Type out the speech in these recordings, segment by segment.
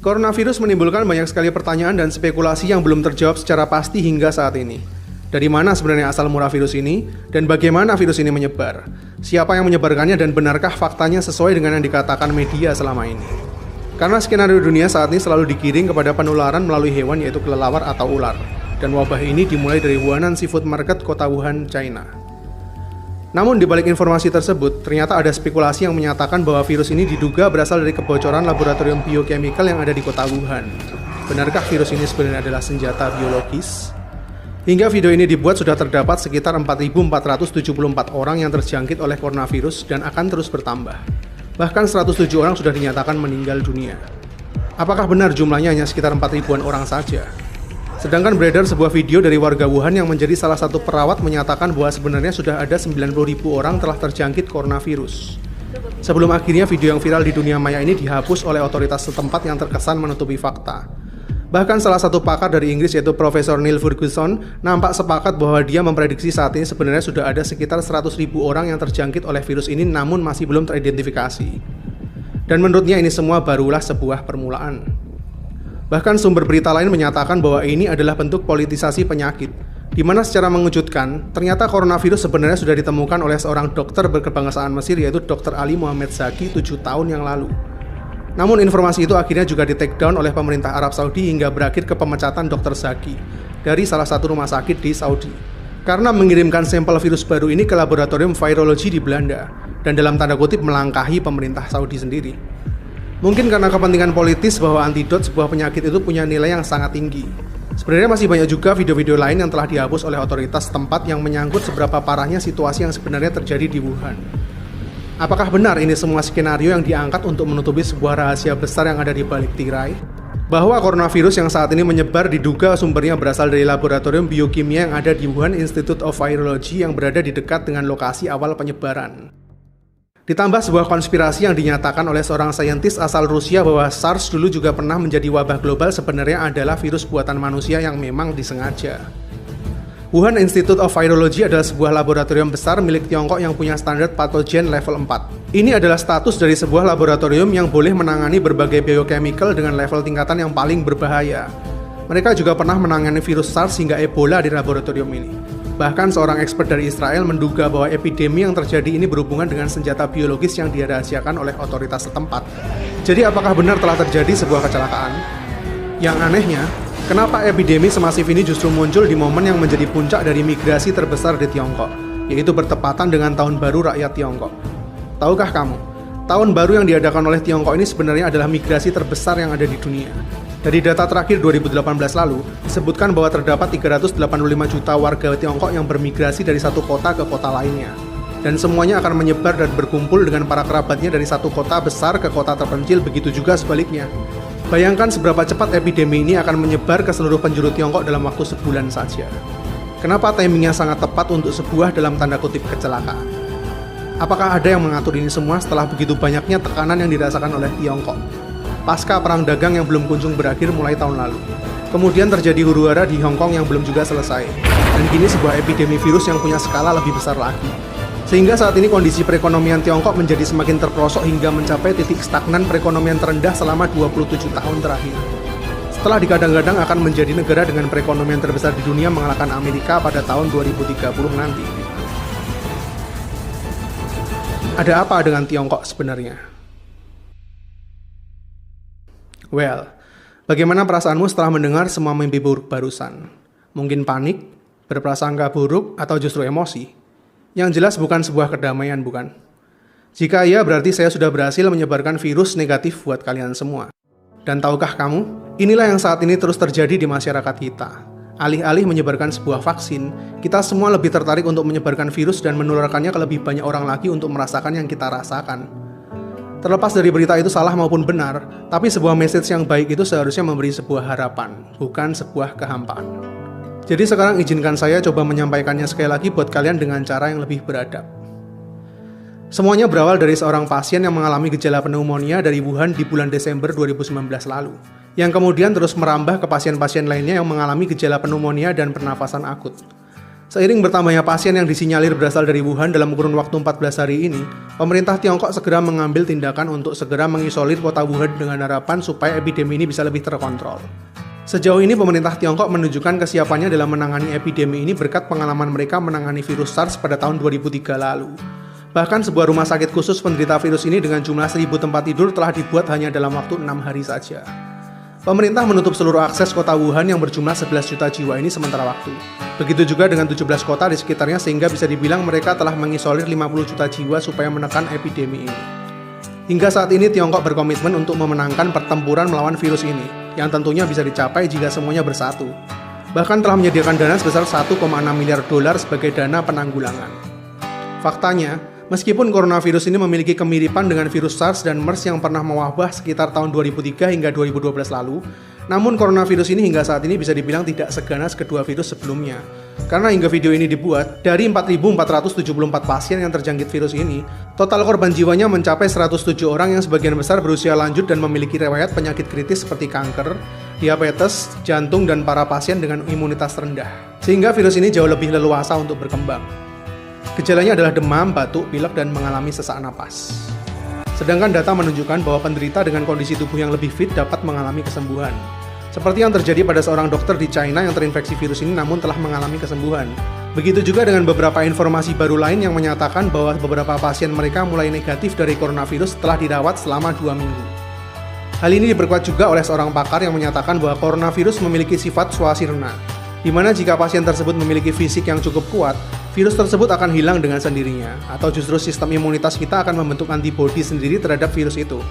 Coronavirus menimbulkan banyak sekali pertanyaan dan spekulasi yang belum terjawab secara pasti hingga saat ini. Dari mana sebenarnya asal mula virus ini, dan bagaimana virus ini menyebar? Siapa yang menyebarkannya dan benarkah faktanya sesuai dengan yang dikatakan media selama ini? Karena skenario dunia saat ini selalu digiring kepada penularan melalui hewan yaitu kelelawar atau ular. Dan wabah ini dimulai dari Huanan Seafood Market, kota Wuhan, China. Namun di balik informasi tersebut, ternyata ada spekulasi yang menyatakan bahwa virus ini diduga berasal dari kebocoran laboratorium biochemical yang ada di kota Wuhan. Benarkah virus ini sebenarnya adalah senjata biologis? Hingga video ini dibuat sudah terdapat sekitar 4.474 orang yang terjangkit oleh coronavirus dan akan terus bertambah. Bahkan 107 orang sudah dinyatakan meninggal dunia. Apakah benar jumlahnya hanya sekitar 4.000-an orang saja? Sedangkan beredar sebuah video dari warga Wuhan yang menjadi salah satu perawat menyatakan bahwa sebenarnya sudah ada 90.000 orang telah terjangkit coronavirus. Sebelum akhirnya video yang viral di dunia maya ini dihapus oleh otoritas setempat yang terkesan menutupi fakta. Bahkan salah satu pakar dari Inggris yaitu Profesor Neil Ferguson nampak sepakat bahwa dia memprediksi saat ini sebenarnya sudah ada sekitar 100.000 orang yang terjangkit oleh virus ini namun masih belum teridentifikasi. Dan menurutnya ini semua barulah sebuah permulaan. Bahkan sumber berita lain menyatakan bahwa ini adalah bentuk politisasi penyakit, di mana secara mengejutkan, ternyata coronavirus sebenarnya sudah ditemukan oleh seorang dokter berkebangsaan Mesir yaitu Dr. Ali Muhammad Zaki 7 tahun yang lalu. Namun informasi itu akhirnya juga di-take down oleh pemerintah Arab Saudi hingga berakhir ke pemecatan Dr. Zaki dari salah satu rumah sakit di Saudi karena mengirimkan sampel virus baru ini ke laboratorium virologi di Belanda dan dalam tanda kutip melangkahi pemerintah Saudi sendiri. Mungkin karena kepentingan politis bahwa antidot sebuah penyakit itu punya nilai yang sangat tinggi. Sebenarnya masih banyak juga video-video lain yang telah dihapus oleh otoritas setempat yang menyangkut seberapa parahnya situasi yang sebenarnya terjadi di Wuhan. Apakah benar ini semua skenario yang diangkat untuk menutupi sebuah rahasia besar yang ada di balik tirai? Bahwa coronavirus yang saat ini menyebar diduga sumbernya berasal dari laboratorium biokimia yang ada di Wuhan Institute of Virology yang berada di dekat dengan lokasi awal penyebaran. Ditambah sebuah konspirasi yang dinyatakan oleh seorang saintis asal Rusia bahwa SARS dulu juga pernah menjadi wabah global sebenarnya adalah virus buatan manusia yang memang disengaja. Wuhan Institute of Virology adalah sebuah laboratorium besar milik Tiongkok yang punya standar patogen level 4. Ini adalah status dari sebuah laboratorium yang boleh menangani berbagai biochemical dengan level tingkatan yang paling berbahaya. Mereka juga pernah menangani virus SARS hingga Ebola di laboratorium ini. Bahkan seorang expert dari Israel menduga bahwa epidemi yang terjadi ini berhubungan dengan senjata biologis yang dirahasiakan oleh otoritas setempat. Jadi apakah benar telah terjadi sebuah kecelakaan? Yang anehnya, kenapa epidemi semasif ini justru muncul di momen yang menjadi puncak dari migrasi terbesar di Tiongkok, yaitu bertepatan dengan Tahun Baru Rakyat Tiongkok. Tahukah kamu, Tahun Baru yang diadakan oleh Tiongkok ini sebenarnya adalah migrasi terbesar yang ada di dunia. Dari data terakhir 2018 lalu, disebutkan bahwa terdapat 385 juta warga Tiongkok yang bermigrasi dari satu kota ke kota lainnya. Dan semuanya akan menyebar dan berkumpul dengan para kerabatnya dari satu kota besar ke kota terpencil, begitu juga sebaliknya. Bayangkan seberapa cepat epidemi ini akan menyebar ke seluruh penjuru Tiongkok dalam waktu sebulan saja. Kenapa timingnya sangat tepat untuk sebuah dalam tanda kutip kecelakaan? Apakah ada yang mengatur ini semua setelah begitu banyaknya tekanan yang dirasakan oleh Tiongkok? Pasca perang dagang yang belum kunjung berakhir mulai tahun lalu. Kemudian terjadi huru-hara di Hong Kong yang belum juga selesai. Dan kini sebuah epidemi virus yang punya skala lebih besar lagi. Sehingga saat ini kondisi perekonomian Tiongkok menjadi semakin terperosok hingga mencapai titik stagnan perekonomian terendah selama 27 tahun terakhir. Setelah digadang-gadang akan menjadi negara dengan perekonomian terbesar di dunia mengalahkan Amerika pada tahun 2030 nanti. Ada apa dengan Tiongkok sebenarnya? Well, bagaimana perasaanmu setelah mendengar semua mimpi buruk barusan? Mungkin panik, berprasangka buruk, atau justru emosi? Yang jelas bukan sebuah kedamaian, bukan? Jika iya, berarti saya sudah berhasil menyebarkan virus negatif buat kalian semua. Dan tahukah kamu, inilah yang saat ini terus terjadi di masyarakat kita. Alih-alih menyebarkan sebuah vaksin, kita semua lebih tertarik untuk menyebarkan virus dan menularkannya ke lebih banyak orang lagi untuk merasakan yang kita rasakan. Terlepas dari berita itu salah maupun benar, tapi sebuah message yang baik itu seharusnya memberi sebuah harapan, bukan sebuah kehampaan. Jadi sekarang izinkan saya coba menyampaikannya sekali lagi buat kalian dengan cara yang lebih beradab. Semuanya berawal dari seorang pasien yang mengalami gejala pneumonia dari Wuhan di bulan Desember 2019 lalu, yang kemudian terus merambah ke pasien-pasien lainnya yang mengalami gejala pneumonia dan pernafasan akut. Seiring bertambahnya pasien yang disinyalir berasal dari Wuhan dalam kurun waktu 14 hari ini, pemerintah Tiongkok segera mengambil tindakan untuk segera mengisolir kota Wuhan dengan harapan supaya epidemi ini bisa lebih terkontrol. Sejauh ini pemerintah Tiongkok menunjukkan kesiapannya dalam menangani epidemi ini berkat pengalaman mereka menangani virus SARS pada tahun 2003 lalu. Bahkan sebuah rumah sakit khusus penderita virus ini dengan jumlah 1.000 tempat tidur telah dibuat hanya dalam waktu 6 hari saja. Pemerintah menutup seluruh akses kota Wuhan yang berjumlah 11 juta jiwa ini sementara waktu. Begitu juga dengan 17 kota di sekitarnya sehingga bisa dibilang mereka telah mengisolir 50 juta jiwa supaya menekan epidemi ini. Hingga saat ini Tiongkok berkomitmen untuk memenangkan pertempuran melawan virus ini, yang tentunya bisa dicapai jika semuanya bersatu. Bahkan telah menyediakan dana sebesar 1,6 miliar dolar sebagai dana penanggulangan. Faktanya, meskipun coronavirus ini memiliki kemiripan dengan virus SARS dan MERS yang pernah mewabah sekitar tahun 2003 hingga 2012 lalu, namun coronavirus ini hingga saat ini bisa dibilang tidak seganas kedua virus sebelumnya. Karena hingga video ini dibuat, dari 4.474 pasien yang terjangkit virus ini, total korban jiwanya mencapai 107 orang yang sebagian besar berusia lanjut dan memiliki riwayat penyakit kritis seperti kanker, diabetes, jantung, dan para pasien dengan imunitas rendah. Sehingga virus ini jauh lebih leluasa untuk berkembang. Gejalanya adalah demam, batuk, pilek, dan mengalami sesak napas. Sedangkan data menunjukkan bahwa penderita dengan kondisi tubuh yang lebih fit dapat mengalami kesembuhan. Seperti yang terjadi pada seorang dokter di China yang terinfeksi virus ini namun telah mengalami kesembuhan. Begitu juga dengan beberapa informasi baru lain yang menyatakan bahwa beberapa pasien mereka mulai negatif dari coronavirus setelah dirawat selama 2 minggu. Hal ini diperkuat juga oleh seorang pakar yang menyatakan bahwa coronavirus memiliki sifat swasirna, di mana jika pasien tersebut memiliki fisik yang cukup kuat, virus tersebut akan hilang dengan sendirinya, atau justru sistem imunitas kita akan membentuk antibodi sendiri terhadap virus itu.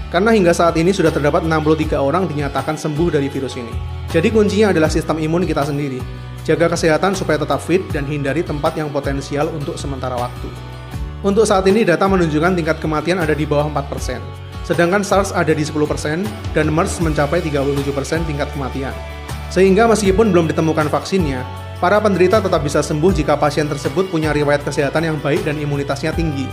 Karena hingga saat ini sudah terdapat 63 orang dinyatakan sembuh dari virus ini. Jadi kuncinya adalah sistem imun kita sendiri. Jaga kesehatan supaya tetap fit dan hindari tempat yang potensial untuk sementara waktu. Untuk saat ini data menunjukkan tingkat kematian ada di bawah 4%. Sedangkan SARS ada di 10% dan MERS mencapai 37% tingkat kematian. Sehingga meskipun belum ditemukan vaksinnya, para penderita tetap bisa sembuh jika pasien tersebut punya riwayat kesehatan yang baik dan imunitasnya tinggi.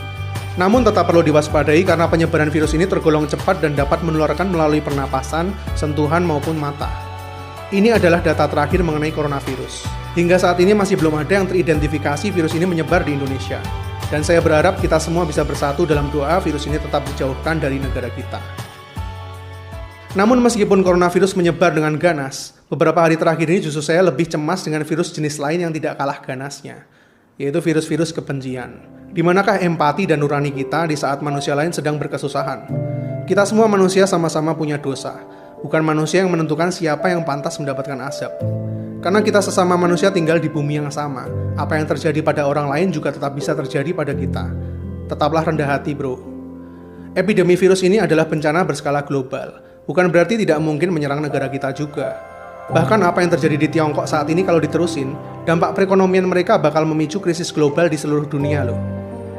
Namun tetap perlu diwaspadai karena penyebaran virus ini tergolong cepat dan dapat menularkan melalui pernapasan, sentuhan maupun mata. Ini adalah data terakhir mengenai coronavirus. Hingga saat ini masih belum ada yang teridentifikasi virus ini menyebar di Indonesia. Dan saya berharap kita semua bisa bersatu dalam doa virus ini tetap dijauhkan dari negara kita. Namun meskipun coronavirus menyebar dengan ganas, beberapa hari terakhir ini justru saya lebih cemas dengan virus jenis lain yang tidak kalah ganasnya, yaitu virus-virus kebencian. Di manakah empati dan nurani kita di saat manusia lain sedang berkesusahan? Kita semua manusia sama-sama punya dosa, bukan manusia yang menentukan siapa yang pantas mendapatkan azab. Karena kita sesama manusia tinggal di bumi yang sama, apa yang terjadi pada orang lain juga tetap bisa terjadi pada kita. Tetaplah rendah hati, bro. Epidemi virus ini adalah bencana berskala global, bukan berarti tidak mungkin menyerang negara kita juga. Bahkan apa yang terjadi di Tiongkok saat ini kalau diterusin, dampak perekonomian mereka bakal memicu krisis global di seluruh dunia loh.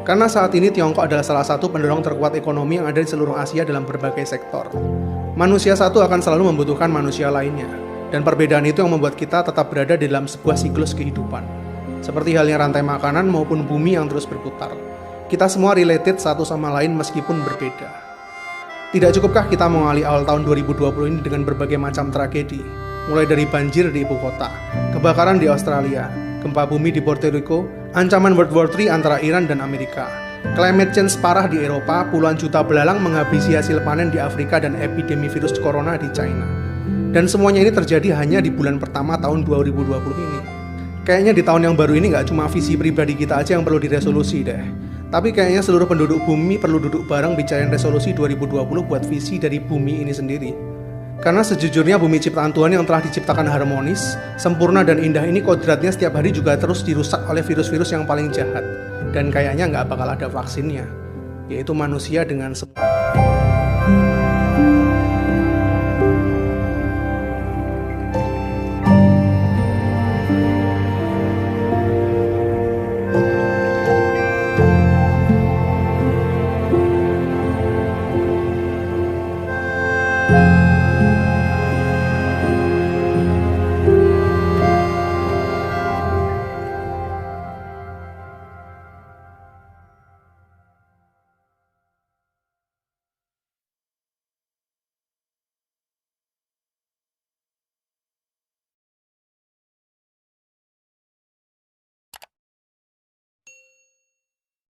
Karena saat ini Tiongkok adalah salah satu pendorong terkuat ekonomi yang ada di seluruh Asia dalam berbagai sektor. Manusia satu akan selalu membutuhkan manusia lainnya, dan perbedaan itu yang membuat kita tetap berada di dalam sebuah siklus kehidupan. Seperti halnya rantai makanan maupun bumi yang terus berputar. Kita semua related satu sama lain meskipun berbeda. Tidak cukupkah kita mengawali awal tahun 2020 ini dengan berbagai macam tragedi? Mulai dari banjir di ibu kota, kebakaran di Australia, gempa bumi di Puerto Rico, ancaman World War III antara Iran dan Amerika, climate change parah di Eropa, puluhan juta belalang menghabisi hasil panen di Afrika, dan epidemi virus corona di China. Dan semuanya ini terjadi hanya di bulan pertama tahun 2020 ini. Kayaknya di tahun yang baru ini nggak cuma visi pribadi kita aja yang perlu diresolusi deh. Tapi kayaknya seluruh penduduk bumi perlu duduk bareng bicarain resolusi 2020 buat visi dari bumi ini sendiri. Karena sejujurnya bumi ciptaan Tuhan yang telah diciptakan harmonis, sempurna dan indah ini kodratnya setiap hari juga terus dirusak oleh virus-virus yang paling jahat. Dan kayaknya nggak bakal ada vaksinnya, yaitu manusia dengan